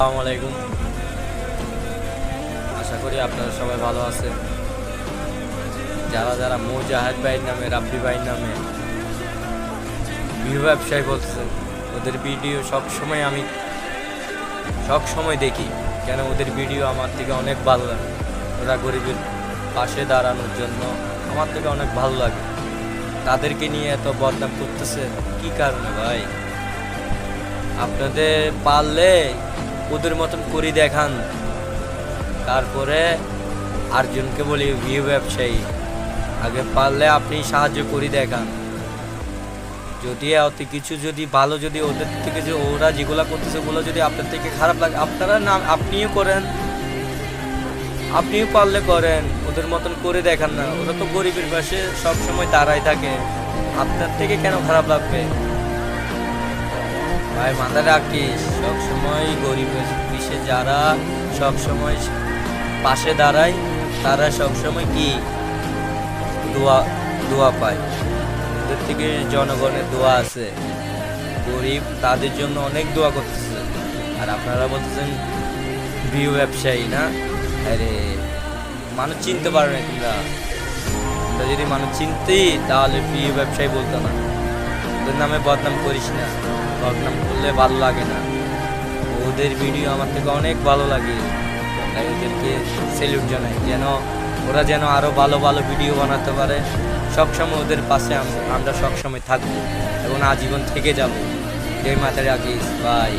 আসসালামু আলাইকুম। আশা করি আপনারা সবাই ভালো আছেন। যারা যারা মুজাহিদ ভাইয়ের নামে, রাব্বি ভাইয়ের নামে ভিউ ব্যবসায়ী বলছেন, ওদের ভিডিও আমি সব সময় দেখি। কেন ওদের ভিডিও আমার থেকে অনেক ভালো লাগে। ওরা গরিবের পাশে দাঁড়ানোর জন্য আমার থেকে অনেক ভালো লাগে। তাদেরকে নিয়ে এত বদনাম করতেছে কি কারণে ভাই? আপনাদের পারলে ওদের মতন করে দেখান, তারপরে আরেকজনকে বলি ভিউ ব্যবসায়ী। আগে পারলে আপনি সাহায্য করে দেখান। যদি অত কিছু যদি ভালো, যদি ওদের থেকে যে ওরা যেগুলো করতেছে ওগুলো যদি আপনার থেকে খারাপ লাগে, আপনারা না আপনিও করেন, আপনিও পারলে করেন, ওদের মতন করে দেখান না। ওরা তো গরিবের পাশে সবসময় দাঁড়ায় থাকে, আপনার থেকে কেন খারাপ লাগবে ভাই? মাথায় রাখিস, সবসময় গরিবের পিছে যারা সবসময় পাশে দাঁড়ায় তারা সবসময় কি দোয়া দোয়া পায়। ওদের থেকে জনগণের দোয়া আছে, গরিব তাদের জন্য অনেক দোয়া করতেছে। আর আপনারা বলতেছেন ভিউ ব্যবসায়ী না? আরে মানুষ চিনতে পারে না। তোমরা যদি মানুষ চিনতি তাহলে ভিউ ব্যবসায়ী বলতো না। ওদের নামে বদনাম করিস না, বদনাম করলে ভালো লাগে না। ওদের ভিডিও আমার থেকে অনেক ভালো লাগে, তাই ওদেরকে স্যালুট জানাই। ওরা যেন আরও ভালো ভালো ভিডিও বানাতে পারে। সবসময় ওদের পাশে আমরা সবসময় থাকবো এবং আজীবন থেকে যাবো। এই মাথায় রাখিস ভাই।